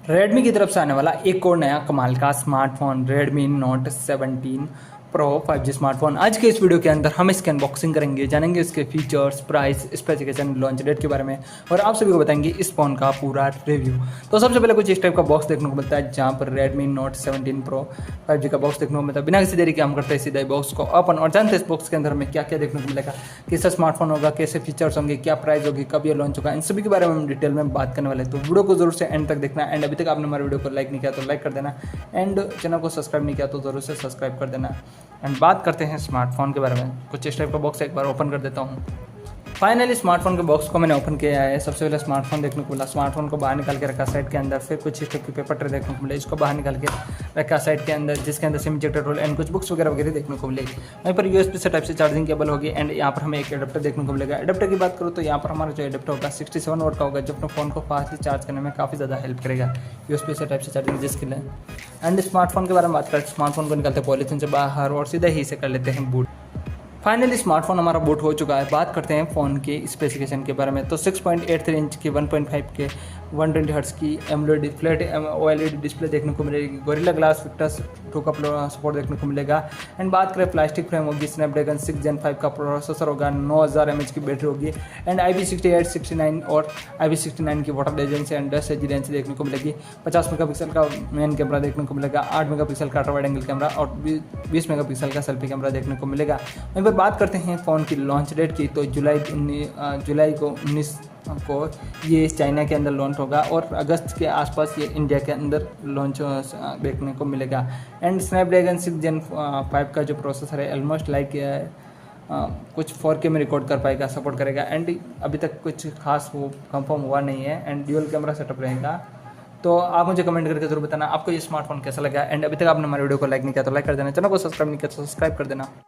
Redmi की तरफ से आने वाला एक और नया कमाल का smartphone Redmi Note 17 Pro 5G smartphone. आज के इस वीडियो के अंदर हम इसकी अनबॉक्सिंग करेंगे, जानेंगे इसके features, price, specification, launch date के बारे में और आप सभी को बताएंगे इस फोन का पूरा रिव्यू। तो सबसे पहले कुछ इस टाइप का बॉक्स देखने को मिलता है जहाँ पर Redmi Note 17 Pro 5G का बॉक्स देखने को मिलता है। बिना किसी देरी के हम करते हैं सीधा बॉक्स को ओपन और जानते हैं इस बॉक्स के अंदर हमें क्या क्या देखने को मिलेगा, कैसा स्मार्टफोन होगा, कैसे फीचर्स होंगे, क्या प्राइस होगी, कब ये लॉन्च होगा, इन सभी के बारे में हम डिटेल में बात करने वाले हैं। तो वीडियो को जरूर से एंड तक देखना। एंड अभी तक आपने हमारे वीडियो को लाइक नहीं किया तो लाइक कर देना एंड चैनल को सब्सक्राइब नहीं किया तो जरूर से सब्सक्राइब कर देना। एंड बात करते हैं स्मार्टफोन के बारे में। कुछ इस टाइप का बॉक्स एक बार ओपन कर देता हूँ। फाइनली स्मार्टफोन के बॉक्स को मैंने ओपन किया है। सबसे पहले स्मार्टफोन देखने को मिला, स्मार्टफोन को बाहर निकाल के रखा साइड के अंदर। फिर कुछ इस टाइप की पेपर ट्रे देखने को मिले, इसको बाहर निकाल के रखा साइड के अंदर, जिसके अंदर सिम इजेक्टर रोल एंड कुछ बुक्स वगैरह देखने को मिलेगी। वहीं पर यूएसबी से टाइप से चार्जिंग केबल होगी एंड यहाँ पर हमें एक एडाप्टर देखने को मिलेगा। एडाप्टर की बात करूँ तो यहाँ पर हमारा जो एडाप्टर होगा 67 वाट का होगा, जो अपने फोन को फास्टली चार्ज करने में काफ़ी ज़्यादा हेल्प करेगा यूएसबी से टाइप से चार्जिंग जिसके लिए। एंड स्मार्टफोन के बारे में बात करें, स्मार्टफोन को निकालते पॉलीथीन से बाहर और सीधे ही से कर लेते हैं बूट। फाइनली स्मार्टफोन हमारा बूट हो चुका है। बात करते हैं फ़ोन के स्पेसिफिकेशन के बारे में। तो 6.83 इंच की 1.5 के 120 हर्ट्ज की एमोलेड फ्लैट ओएलईडी डिस्प्ले देखने को मिलेगी। गोरिल्ला ग्लास विक्टस 2 का सपोर्ट देखने को मिलेगा। एंड बात करें प्लास्टिक फ्रेम होगी, स्नैपड्रैगन 6 Gen 5 का प्रोसेसर होगा, 9000 mAh की बैटरी होगी एंड IP68, 69 और IP69 की water resistance and dust resistance देखने को मिलेगी। 50 मेगापिक्सल का मेन कैमरा देखने को मिलेगा, 8 मेगापिक्सल का अल्ट्रा वाइड एंगल कैमरा और 20 मेगापिक्सल का सेल्फी कैमरा देखने को मिलेगा। वहीं पर बात करते हैं फ़ोन की लॉन्च डेट की, तो जुलाई को 19 को ये चाइना के अंदर लॉन्च होगा और अगस्त के आसपास ये इंडिया के अंदर लॉन्च देखने को मिलेगा। एंड स्नैपड्रैगन 6 Gen 5 का जो प्रोसेसर है ऑलमोस्ट लाइक कुछ 4K में रिकॉर्ड कर पाएगा, सपोर्ट करेगा। एंड अभी तक कुछ खास वो कंफर्म हुआ नहीं है एंड ड्यूअल कैमरा सेटअप रहेगा। तो आप मुझे कमेंट करके जरूर बताना आपको ये स्मार्टफोन कैसा लगा। एंड अभी तक आपने हमारे वीडियो को लाइक नहीं किया तो लाइक कर देना, चैनल को सब्सक्राइब नहीं किया तो सब्सक्राइब कर देना।